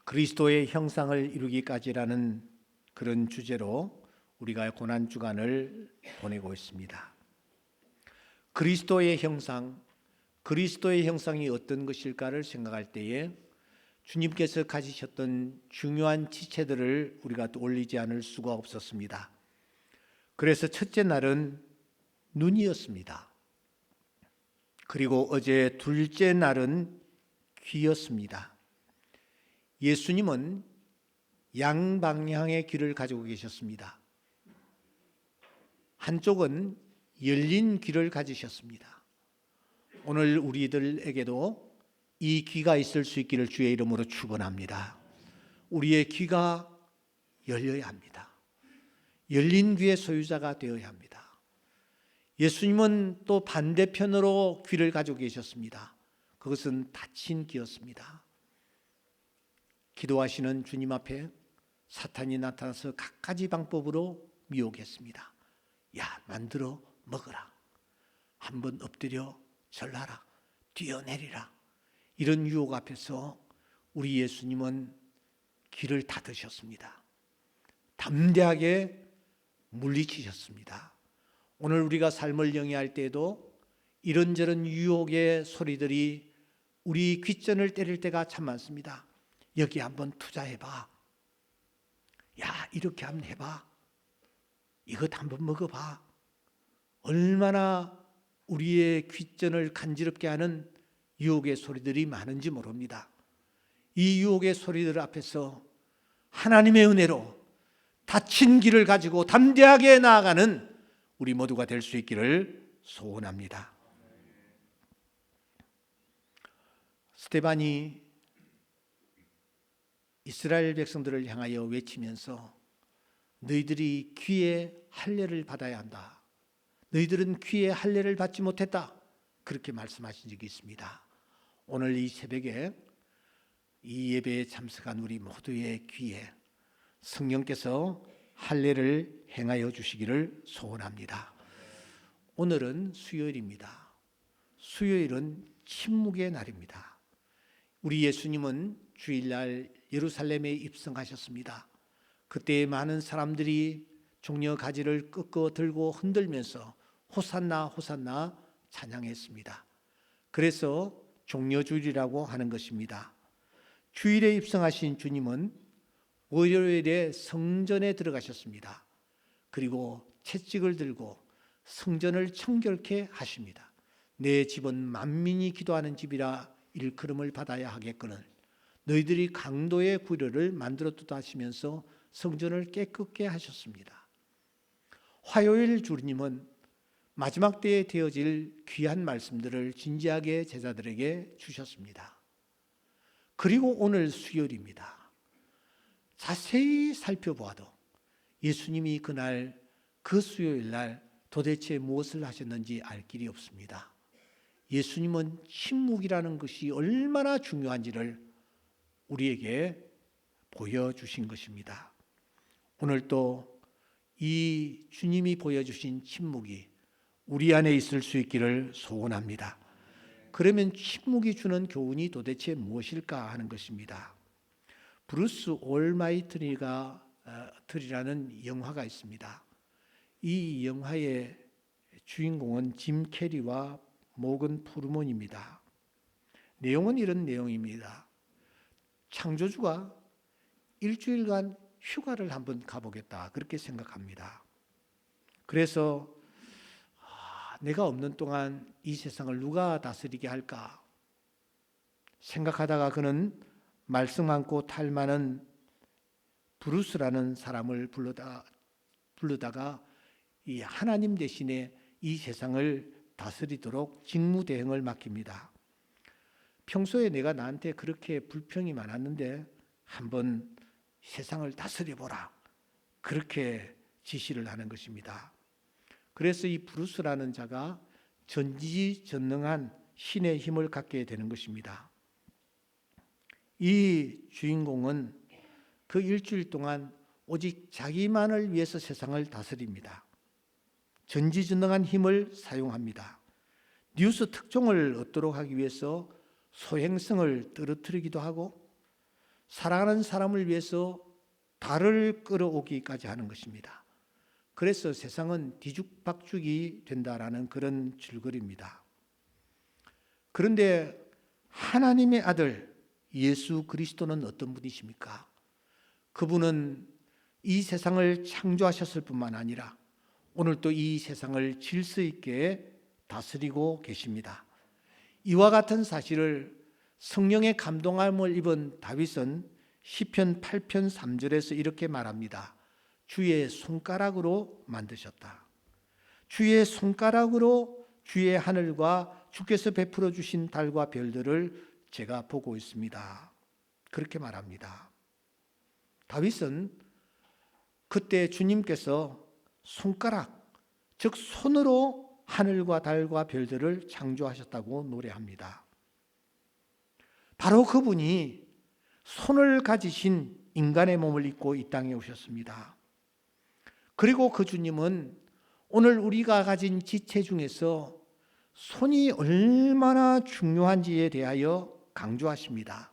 그리스도의 형상을 이루기까지라는 그런 주제로 우리가 고난주간을 보내고 있습니다. 그리스도의 형상이 어떤 것일까를 생각할 때에 주님께서 가지셨던 중요한 지체들을 우리가 떠올리지 않을 수가 없었습니다. 그래서 첫째 날은 눈이었습니다. 그리고 어제 둘째 날은 귀였습니다. 예수님은 양방향의 귀를 가지고 계셨습니다. 한쪽은 열린 귀를 가지셨습니다. 오늘 우리들에게도 이 귀가 있을 수 있기를 주의 이름으로 축원합니다. 우리의 귀가 열려야 합니다. 열린 귀의 소유자가 되어야 합니다. 예수님은 또 반대편으로 귀를 가지고 계셨습니다. 그것은 닫힌 귀였습니다. 기도하시는 주님 앞에 사탄이 나타나서 갖가지 방법으로 미혹했습니다. 야, 만들어 먹어라. 한번 엎드려 절하라. 뛰어내리라. 이런 유혹 앞에서 우리 예수님은 귀를 닫으셨습니다. 담대하게 물리치셨습니다. 오늘 우리가 삶을 영위할 때에도 이런저런 유혹의 소리들이 우리 귓전을 때릴 때가 참 많습니다. 여기 한번 투자해봐. 야, 이렇게 한번 해봐. 이것 한번 먹어봐. 얼마나 우리의 귓전을 간지럽게 하는 유혹의 소리들이 많은지 모릅니다. 이 유혹의 소리들 앞에서 하나님의 은혜로 닫힌 길을 가지고 담대하게 나아가는 우리 모두가 될 수 있기를 소원합니다. 스데반이 이스라엘 백성들을 향하여 외치면서 너희들이 귀에 할례를 받아야 한다. 너희들은 귀에 할례를 받지 못했다. 그렇게 말씀하신 적이 있습니다. 오늘 이 새벽에 이 예배에 참석한 우리 모두의 귀에 성령께서 할례를 행하여 주시기를 소원합니다. 오늘은 수요일입니다. 수요일은 침묵의 날입니다. 우리 예수님은 주일날 예루살렘에 입성하셨습니다. 그때 많은 사람들이 종려 가지를 꺾어 들고 흔들면서 호산나 호산나 찬양했습니다. 그래서 종려주일이라고 하는 것입니다. 주일에 입성하신 주님은 월요일에 성전에 들어가셨습니다. 그리고 채찍을 들고 성전을 청결케 하십니다. 내 집은 만민이 기도하는 집이라 일컬음을 받아야 하겠거늘 너희들이 강도의 구려를 만들었다 하시면서 성전을 깨끗게 하셨습니다. 화요일 주님은 마지막 때에 되어질 귀한 말씀들을 진지하게 제자들에게 주셨습니다. 그리고 오늘 수요일입니다. 자세히 살펴보아도 예수님이 그날 그 수요일 날 도대체 무엇을 하셨는지 알 길이 없습니다. 예수님은 침묵이라는 것이 얼마나 중요한지를 우리에게 보여주신 것입니다. 오늘 또 이 주님이 보여주신 침묵이 우리 안에 있을 수 있기를 소원합니다. 그러면 침묵이 주는 교훈이 도대체 무엇일까 하는 것입니다. 브루스 올마이트리라는 영화가 있습니다. 이 영화의 주인공은 짐 캐리와 모건 프루먼입니다. 내용은 이런 내용입니다. 창조주가 일주일간 휴가를 한번 가보겠다 그렇게 생각합니다. 그래서 내가 없는 동안 이 세상을 누가 다스리게 할까 생각하다가 그는 말씀 많고 탈 많은 브루스라는 사람을 부르다가 이 하나님 대신에 이 세상을 다스리도록 직무대행을 맡깁니다. 평소에 내가 나한테 그렇게 불평이 많았는데 한번 세상을 다스려보라 그렇게 지시를 하는 것입니다. 그래서 이 브루스라는 자가 전지전능한 신의 힘을 갖게 되는 것입니다. 이 주인공은 그 일주일 동안 오직 자기만을 위해서 세상을 다스립니다. 전지전능한 힘을 사용합니다. 뉴스 특종을 얻도록 하기 위해서 소행성을 떨어뜨리기도 하고 사랑하는 사람을 위해서 달을 끌어오기까지 하는 것입니다. 그래서 세상은 뒤죽박죽이 된다라는 그런 줄거리입니다. 그런데 하나님의 아들 예수 그리스도는 어떤 분이십니까? 그분은 이 세상을 창조하셨을 뿐만 아니라 오늘 또 이 세상을 질서 있게 다스리고 계십니다. 이와 같은 사실을 성령의 감동함을 입은 다윗은 시편 8편 3절에서 이렇게 말합니다. 주의 손가락으로 만드셨다. 주의 손가락으로 주의 하늘과 주께서 베풀어 주신 달과 별들을 제가 보고 있습니다. 그렇게 말합니다. 다윗은 그때 주님께서 손가락, 즉 손으로 하늘과 달과 별들을 창조하셨다고 노래합니다. 바로 그분이 손을 가지신 인간의 몸을 입고 이 땅에 오셨습니다. 그리고 그 주님은 오늘 우리가 가진 지체 중에서 손이 얼마나 중요한지에 대하여 강조하십니다.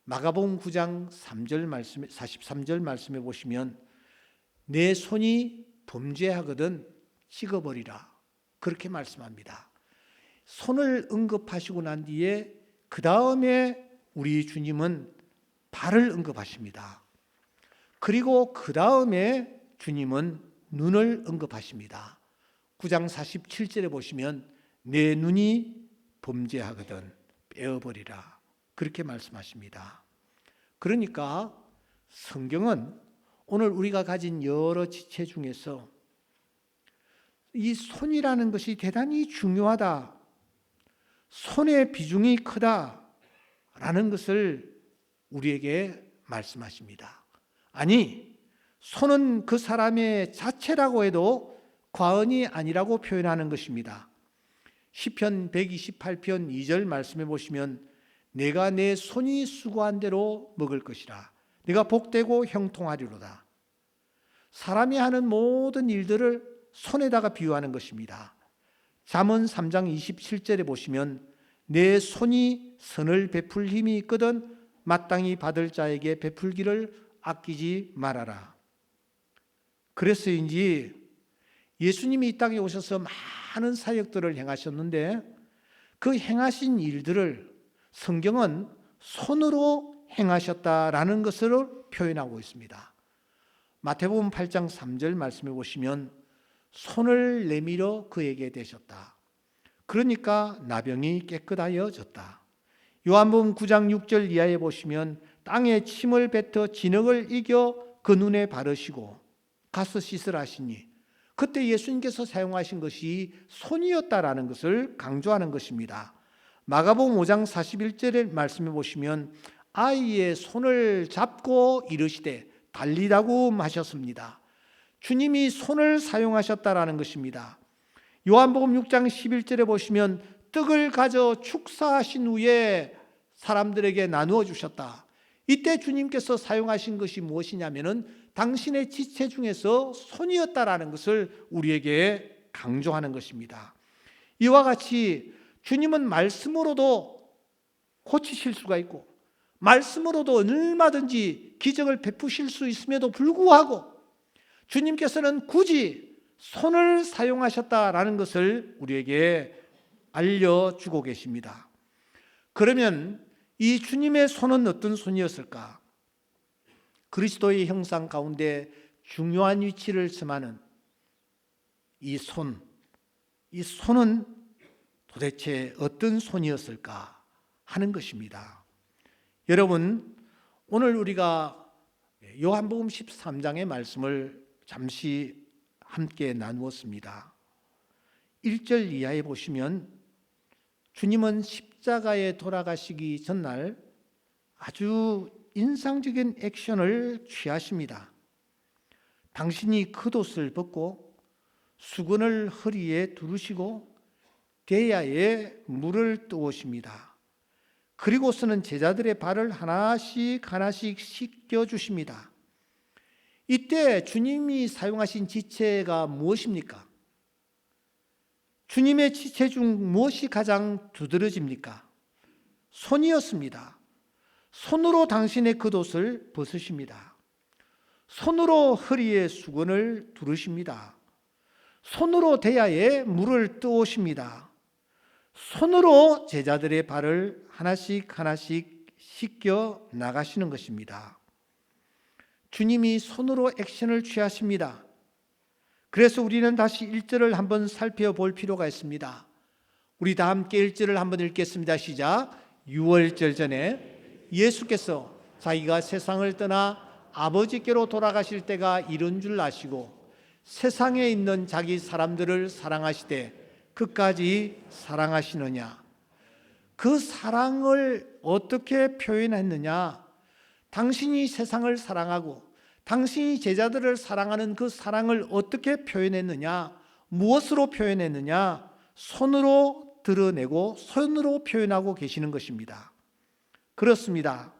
마가복음 9장 3절 말씀, 43절 말씀에 보시면 내 손이 범죄하거든 찍어버리라. 그렇게 말씀합니다. 손을 언급하시고 난 뒤에 그 다음에 우리 주님은 발을 언급하십니다. 그리고 그 다음에 주님은 눈을 언급하십니다. 9장 47절에 보시면 내 눈이 범죄하거든 빼어버리라. 그렇게 말씀하십니다. 그러니까 성경은 오늘 우리가 가진 여러 지체 중에서 이 손이라는 것이 대단히 중요하다, 손의 비중이 크다라는 것을 우리에게 말씀하십니다. 아니, 손은 그 사람의 자체라고 해도 과언이 아니라고 표현하는 것입니다. 시편 128편 2절 말씀해 보시면 내가 내 손이 수고한 대로 먹을 것이라. 내가 복되고 형통하리로다. 사람이 하는 모든 일들을 손에다가 비유하는 것입니다. 잠언 3장 27절에 보시면 내 손이 선을 베풀 힘이 있거든 마땅히 받을 자에게 베풀기를 아끼지 말아라. 그래서인지 예수님이 이 땅에 오셔서 많은 사역들을 행하셨는데 그 행하신 일들을 성경은 손으로 행하셨다라는 것으로 표현하고 있습니다. 마태복음 8장 3절 말씀해 보시면 손을 내밀어 그에게 대셨다. 그러니까 나병이 깨끗하여졌다. 요한복음 9장 6절 이하에 보시면 땅에 침을 뱉어 진흙을 이겨 그 눈에 바르시고 가서 씻으라 하시니 그때 예수님께서 사용하신 것이 손이었다라는 것을 강조하는 것입니다. 마가복음 5장 41절의 말씀해 보시면 아이의 손을 잡고 이르시되 달리다고 하셨습니다. 주님이 손을 사용하셨다라는 것입니다. 요한복음 6장 11절에 보시면 떡을 가져 축사하신 후에 사람들에게 나누어 주셨다. 이때 주님께서 사용하신 것이 무엇이냐면은 당신의 지체 중에서 손이었다라는 것을 우리에게 강조하는 것입니다. 이와 같이 주님은 말씀으로도 고치실 수가 있고 말씀으로도 얼마든지 기적을 베푸실 수 있음에도 불구하고 주님께서는 굳이 손을 사용하셨다라는 것을 우리에게 알려주고 계십니다. 그러면 이 주님의 손은 어떤 손이었을까? 그리스도의 형상 가운데 중요한 위치를 점하는 이 손은 도대체 어떤 손이었을까 하는 것입니다. 여러분, 오늘 우리가 요한복음 13장의 말씀을 잠시 함께 나누었습니다. 1절 이하에 보시면 주님은 십자가에 돌아가시기 전날 아주 인상적인 액션을 취하십니다. 당신이 겉옷을 벗고 수건을 허리에 두르시고 대야에 물을 떠오십니다. 그리고서는 제자들의 발을 하나씩 씻겨주십니다. 이때 주님이 사용하신 지체가 무엇입니까? 주님의 지체 중 무엇이 가장 두드러집니까? 손이었습니다. 손으로 당신의 겉옷을 벗으십니다. 손으로 허리에 수건을 두르십니다. 손으로 대야에 물을 떠오십니다. 손으로 제자들의 발을 하나씩 씻겨 나가시는 것입니다. 주님이 손으로 액션을 취하십니다. 그래서 우리는 다시 1절을 한번 살펴볼 필요가 있습니다. 우리 다 함께 1절을 한번 읽겠습니다. 시작. 유월절 전에 예수께서 자기가 세상을 떠나 아버지께로 돌아가실 때가 이른 줄 아시고 세상에 있는 자기 사람들을 사랑하시되 끝까지 사랑하시느냐. 그 사랑을 어떻게 표현했느냐? 당신이 세상을 사랑하고 당신이 제자들을 사랑하는 그 사랑을 어떻게 표현했느냐? 무엇으로 표현했느냐? 손으로 드러내고 손으로 표현하고 계시는 것입니다. 그렇습니다.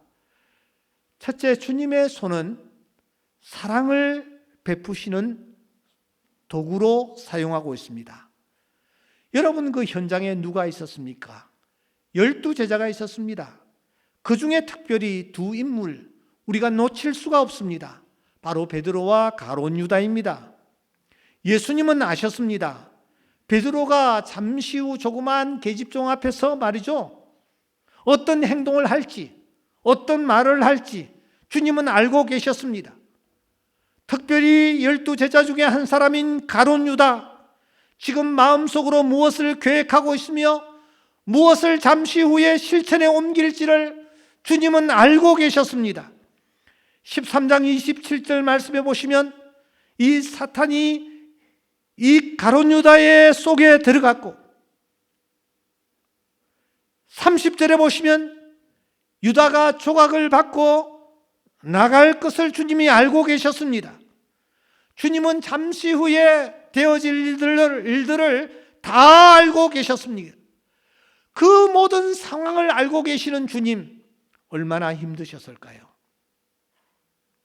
첫째, 주님의 손은 사랑을 베푸시는 도구로 사용하고 있습니다. 여러분, 그 현장에 누가 있었습니까? 12제자가 있었습니다. 그 중에 특별히 두 인물, 우리가 놓칠 수가 없습니다. 바로 베드로와 가룟 유다입니다. 예수님은 아셨습니다. 베드로가 잠시 후 조그만 계집종 앞에서 말이죠, 어떤 행동을 할지, 어떤 말을 할지 주님은 알고 계셨습니다. 특별히 12제자 중에 한 사람인 가룟 유다, 지금 마음속으로 무엇을 계획하고 있으며 무엇을 잠시 후에 실천에 옮길지를 주님은 알고 계셨습니다. 13장 27절 말씀해 보시면 이 사탄이 이 가룟 유다의 속에 들어갔고, 30절에 보시면 유다가 조각을 받고 나갈 것을 주님이 알고 계셨습니다. 주님은 잠시 후에 되어질 일들을 다 알고 계셨습니다. 그 모든 상황을 알고 계시는 주님, 얼마나 힘드셨을까요?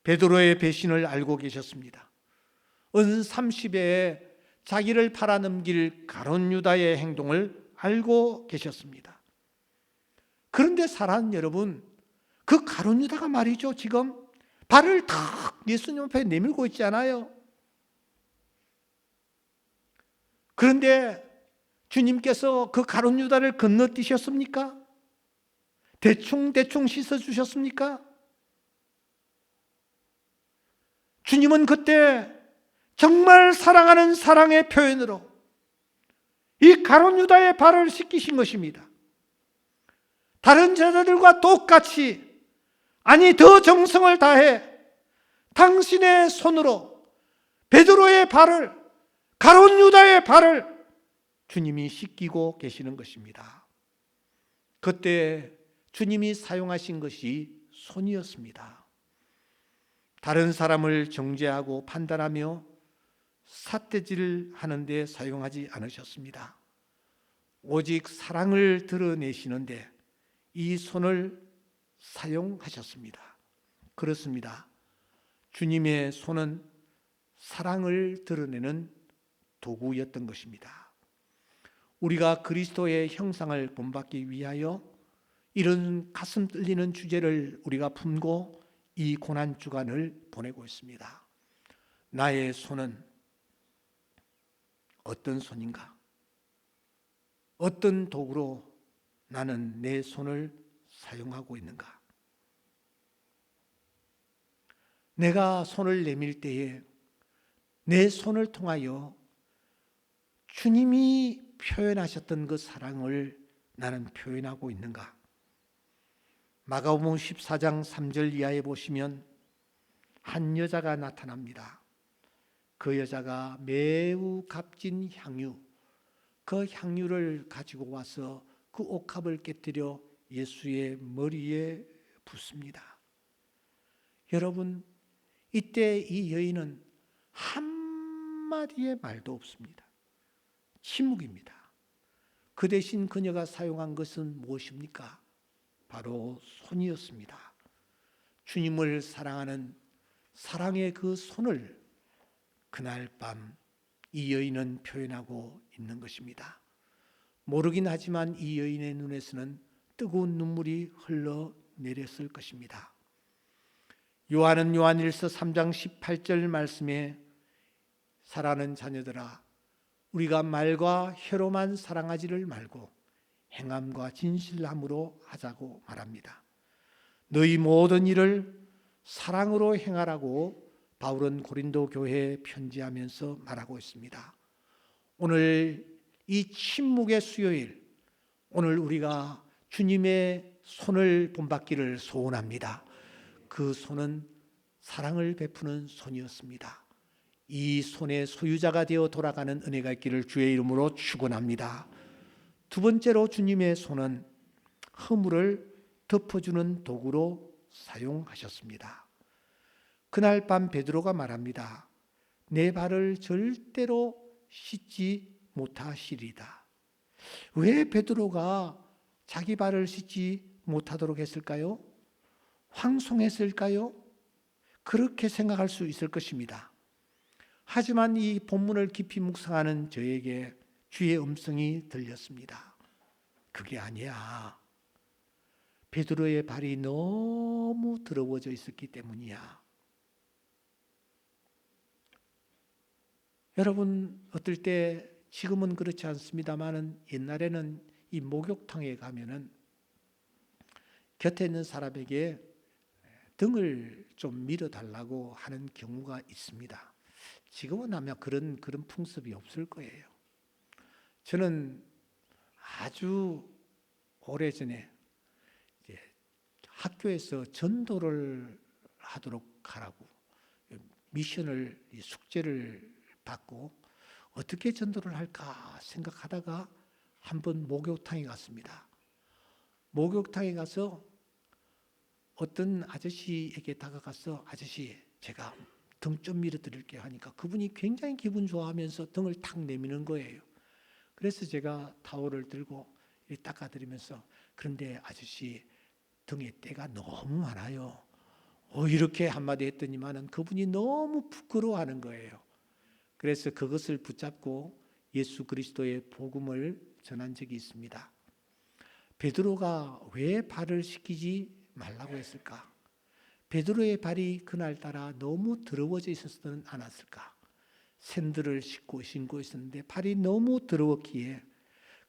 베드로의 배신을 알고 계셨습니다. 은 30회에 자기를 팔아넘길 가룟 유다의 행동을 알고 계셨습니다. 그런데 사랑하는 여러분, 그 가룟 유다가 말이죠, 지금 발을 탁 예수님 앞에 내밀고 있지 않아요? 그런데 주님께서 그 가룟 유다를 건너뛰셨습니까? 대충 씻어주셨습니까? 주님은 그때 정말 사랑하는 사랑의 표현으로 이 가룟 유다의 발을 씻기신 것입니다. 다른 제자들과 똑같이, 아니 더 정성을 다해 당신의 손으로 베드로의 발을, 가룟 유다의 발을 주님이 씻기고 계시는 것입니다. 그때 주님이 사용하신 것이 손이었습니다. 다른 사람을 정죄하고 판단하며 삿대질 하는데 사용하지 않으셨습니다. 오직 사랑을 드러내시는데 이 손을 사용하셨습니다. 그렇습니다. 주님의 손은 사랑을 드러내는 도구였던 것입니다. 우리가 그리스도의 형상을 본받기 위하여 이런 가슴 떨리는 주제를 우리가 품고 이 고난주간을 보내고 있습니다. 나의 손은 어떤 손인가? 어떤 도구로 나는 내 손을 사용하고 있는가? 내가 손을 내밀 때에 내 손을 통하여 주님이 표현하셨던 그 사랑을 나는 표현하고 있는가? 마가복음 14장 3절 이하에 보시면 한 여자가 나타납니다. 그 여자가 매우 값진 향유, 그 향유를 가지고 와서 그 옥합을 깨뜨려 예수의 머리에 붓습니다. 여러분, 이때 이 여인은 한마디의 말도 없습니다. 침묵입니다. 그 대신 그녀가 사용한 것은 무엇입니까? 바로 손이었습니다. 주님을 사랑하는 사랑의 그 손을 그날 밤 이 여인은 표현하고 있는 것입니다. 모르긴 하지만 이 여인의 눈에서는 뜨거운 눈물이 흘러 내렸을 것입니다. 요한은 요한일서 3장 18절 말씀에 사랑하는 자녀들아 우리가 말과 혀로만 사랑하지를 말고 행함과 진실함으로 하자고 말합니다. 너희 모든 일을 사랑으로 행하라고 바울은 고린도 교회에 편지하면서 말하고 있습니다. 오늘 이 침묵의 수요일, 오늘 우리가 주님의 손을 본받기를 소원합니다. 그 손은 사랑을 베푸는 손이었습니다. 이 손의 소유자가 되어 돌아가는 은혜가 있기를 주의 이름으로 축원합니다. 두 번째로 주님의 손은 허물을 덮어주는 도구로 사용하셨습니다. 그날 밤 베드로가 말합니다. 내 발을 절대로 씻지 못하시리다. 왜 베드로가 자기 발을 씻지 못하도록 했을까요? 황송했을까요? 그렇게 생각할 수 있을 것입니다. 하지만 이 본문을 깊이 묵상하는 저에게 주의 음성이 들렸습니다. 그게 아니야. 베드로의 발이 너무 더러워져 있었기 때문이야. 여러분, 어떨 때 지금은 그렇지 않습니다만 옛날에는 이 목욕탕에 가면은 곁에 있는 사람에게 등을 좀 밀어달라고 하는 경우가 있습니다. 지금은 아마 그런 풍습이 없을 거예요. 저는 아주 오래전에 학교에서 전도를 하도록 하라고 미션을 숙제를 받고 어떻게 전도를 할까 생각하다가 한번 목욕탕에 갔습니다. 목욕탕에 가서 어떤 아저씨에게 다가가서 아저씨 제가 등 좀 밀어드릴게요 하니까 그분이 굉장히 기분 좋아하면서 등을 탁 내미는 거예요. 그래서 제가 타월을 들고 닦아드리면서 그런데 아저씨 등에 때가 너무 많아요. 이렇게 한마디 했더니만은 그분이 너무 부끄러워하는 거예요. 그래서 그것을 붙잡고 예수 그리스도의 복음을 전한 적이 있습니다. 베드로가 왜 발을 씻기지 말라고 했을까? 베드로의 발이 그날따라 너무 더러워져 있었지는 않았을까? 샌들을 신고 있었는데 발이 너무 더러웠기에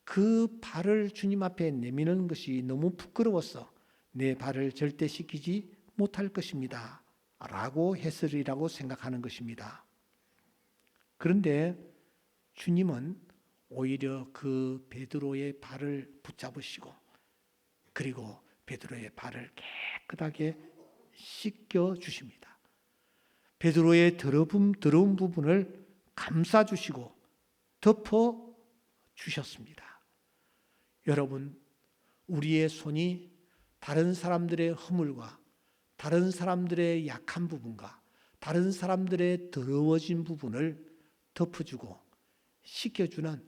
그 발을 주님 앞에 내미는 것이 너무 부끄러워서 내 발을 절대 씻기지 못할 것입니다 라고 했으리라고 생각하는 것입니다. 그런데 주님은 오히려 그 베드로의 발을 붙잡으시고 그리고 베드로의 발을 깨끗하게 씻겨 주십니다. 베드로의 더러운 부분을 감싸 주시고 덮어 주셨습니다. 여러분, 우리의 손이 다른 사람들의 허물과 다른 사람들의 약한 부분과 다른 사람들의 더러워진 부분을 덮어주고 씻겨주는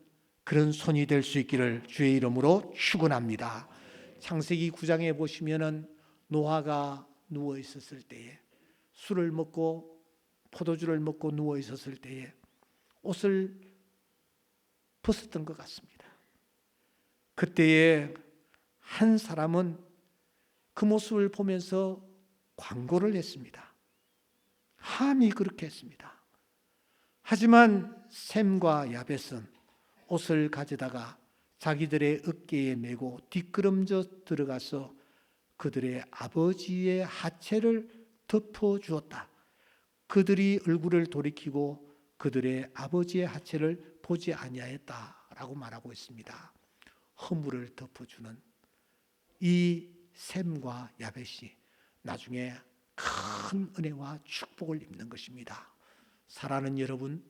그런 손이 될 수 있기를 주의 이름으로 축원합니다. 창세기 9장에 보시면은 노아가 누워 있었을 때에 술을 먹고 포도주를 먹고 누워 있었을 때에 옷을 벗었던 것 같습니다. 그때에 한 사람은 그 모습을 보면서 광고를 했습니다. 함이 그렇게 했습니다. 하지만 셈과 야벳은 옷을 가져다가 자기들의 어깨에 메고 뒷걸음져 들어가서 그들의 아버지의 하체를 덮어주었다. 그들이 얼굴을 돌이키고 그들의 아버지의 하체를 보지 아니하였다라고 말하고 있습니다. 허물을 덮어주는 이 셈과 야벳이 나중에 큰 은혜와 축복을 입는 것입니다. 사랑하는 여러분,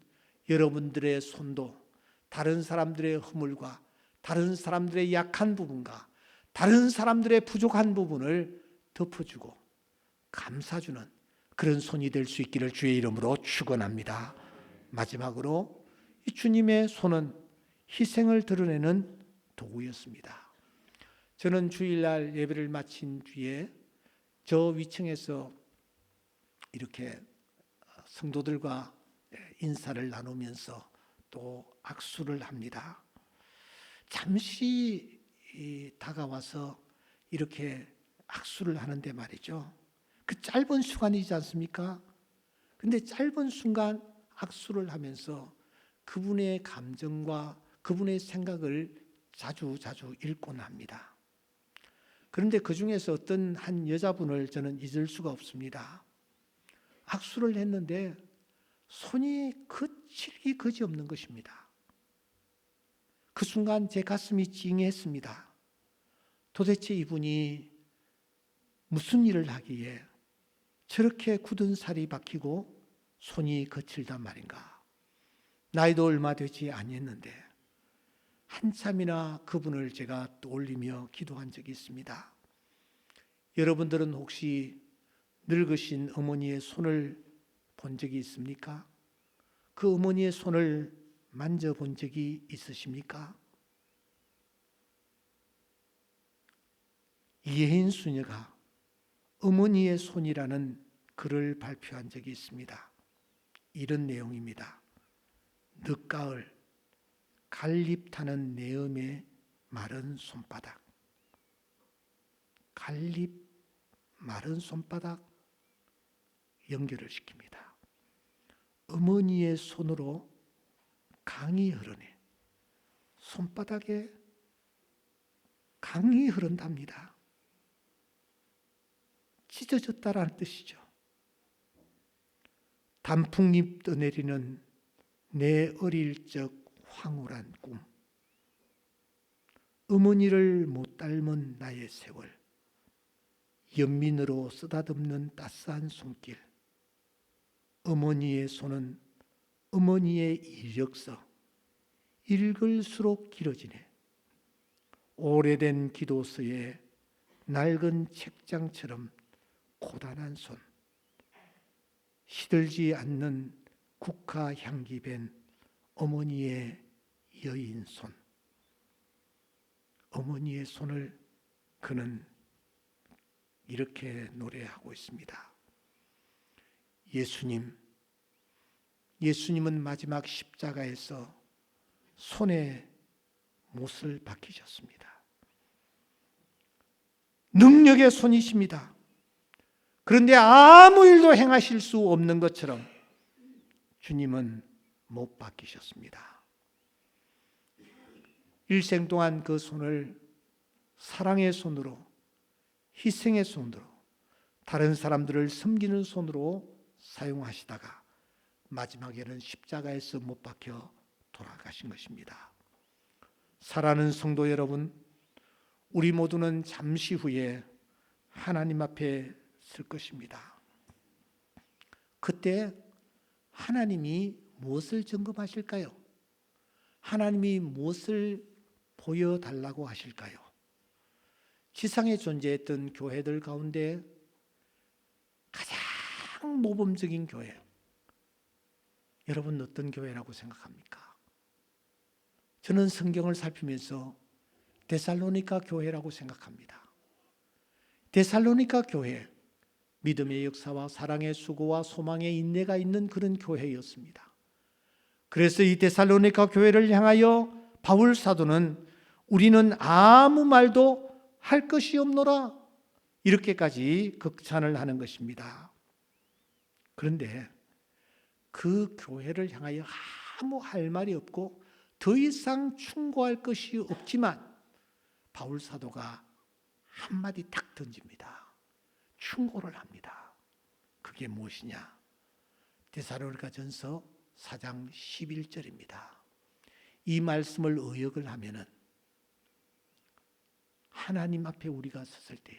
여러분들의 손도 다른 사람들의 허물과 다른 사람들의 약한 부분과 다른 사람들의 부족한 부분을 덮어주고 감싸주는 그런 손이 될 수 있기를 주의 이름으로 축원합니다. 마지막으로 이 주님의 손은 희생을 드러내는 도구였습니다. 저는 주일날 예배를 마친 뒤에 저 위층에서 이렇게 성도들과 인사를 나누면서 또 악수를 합니다. 잠시 다가와서 이렇게 악수를 하는데 말이죠. 그 짧은 순간이지 않습니까? 근데 짧은 순간 악수를 하면서 그분의 감정과 그분의 생각을 자주 읽곤 합니다. 그런데 그 중에서 어떤 한 여자분을 저는 잊을 수가 없습니다. 악수를 했는데 손이 거칠기 그지없는 것입니다. 그 순간 제 가슴이 찡했습니다. 도대체 이분이 무슨 일을 하기에 저렇게 굳은 살이 박히고 손이 거칠단 말인가. 나이도 얼마 되지 아니했는데 한참이나 그분을 제가 떠올리며 기도한 적이 있습니다. 여러분들은 혹시 늙으신 어머니의 손을 본 적이 있습니까? 그 어머니의 손을 만져본 적이 있으십니까? 이혜인 수녀가 어머니의 손이라는 글을 발표한 적이 있습니다. 이런 내용입니다. 늦가을 갈잎 타는 내음의 마른 손바닥. 갈잎 마른 손바닥 연결을 시킵니다. 어머니의 손으로 강이 흐르네. 손바닥에 강이 흐른답니다. 찢어졌다라는 뜻이죠. 단풍잎 떠내리는 내 어릴 적 황홀한 꿈. 어머니를 못 닮은 나의 세월. 연민으로 쓰다듬는 따스한 손길. 어머니의 손은 어머니의 이력서. 읽을수록 길어지네. 오래된 기도서에 낡은 책장처럼 고단한 손. 시들지 않는 국화 향기 밴 어머니의 여인 손. 어머니의 손을 그는 이렇게 노래하고 있습니다. 예수님은 마지막 십자가에서 손에 못을 박히셨습니다. 능력의 손이십니다. 그런데 아무 일도 행하실 수 없는 것처럼 주님은 못 박히셨습니다. 일생 동안 그 손을 사랑의 손으로, 희생의 손으로, 다른 사람들을 섬기는 손으로 사용하시다가 마지막에는 십자가에서 못 박혀 돌아가신 것입니다. 사랑하는 성도 여러분, 우리 모두는 잠시 후에 하나님 앞에 설 것입니다. 그때 하나님이 무엇을 점검하실까요? 하나님이 무엇을 보여달라고 하실까요? 지상에 존재했던 교회들 가운데 가장 모범적인 교회, 여러분 어떤 교회라고 생각합니까? 저는 성경을 살피면서 데살로니가 교회라고 생각합니다. 데살로니가 교회, 믿음의 역사와 사랑의 수고와 소망의 인내가 있는 그런 교회였습니다. 그래서 이 데살로니가 교회를 향하여 바울 사도는 우리는 아무 말도 할 것이 없노라, 이렇게까지 극찬을 하는 것입니다. 그런데 그 교회를 향하여 아무 할 말이 없고 더 이상 충고할 것이 없지만 바울 사도가 한마디 탁 던집니다. 충고를 합니다. 그게 무엇이냐? 데살로니가전서 4장 11절입니다. 이 말씀을 의역을 하면은 하나님 앞에 우리가 섰을 때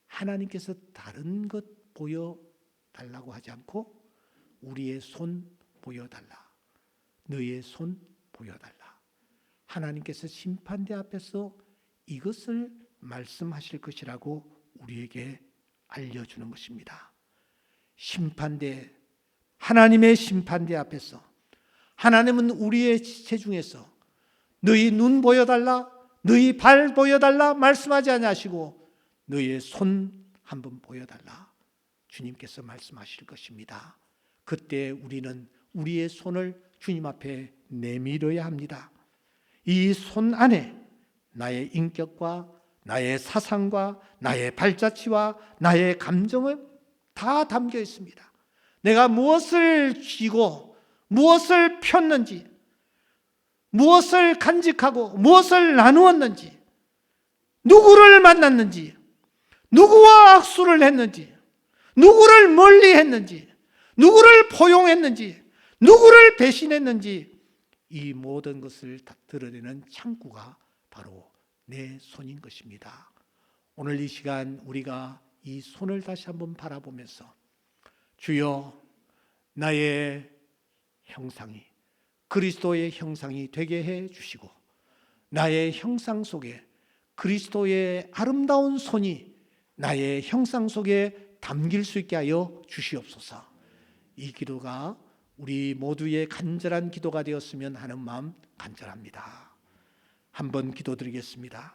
하나님께서 다른 것 보여달라고 하지 않고 우리의 손 보여달라, 너의 손 보여달라. 하나님께서 심판대 앞에서 이것을 말씀하실 것이라고 우리에게 알려주는 것입니다. 심판대, 하나님의 심판대 앞에서 하나님은 우리의 지체 중에서 너희 눈 보여달라, 너희 발 보여달라 말씀하지 않으시고 너희의 손 한번 보여달라 주님께서 말씀하실 것입니다. 그때 우리는 우리의 손을 주님 앞에 내밀어야 합니다. 이 손 안에 나의 인격과 나의 사상과 나의 발자취와 나의 감정은 다 담겨 있습니다. 내가 무엇을 쥐고 무엇을 폈는지, 무엇을 간직하고 무엇을 나누었는지, 누구를 만났는지, 누구와 악수를 했는지, 누구를 멀리 했는지, 누구를 포용했는지, 누구를 배신했는지, 이 모든 것을 다 드러내는 창구가 바로 내 손인 것입니다. 오늘 이 시간 우리가 이 손을 다시 한번 바라보면서 주여, 나의 형상이 그리스도의 형상이 되게 해 주시고 나의 형상 속에 그리스도의 아름다운 손이 나의 형상 속에 담길 수 있게 하여 주시옵소서. 이 기도가 우리 모두의 간절한 기도가 되었으면 하는 마음 간절합니다. 한번 기도드리겠습니다.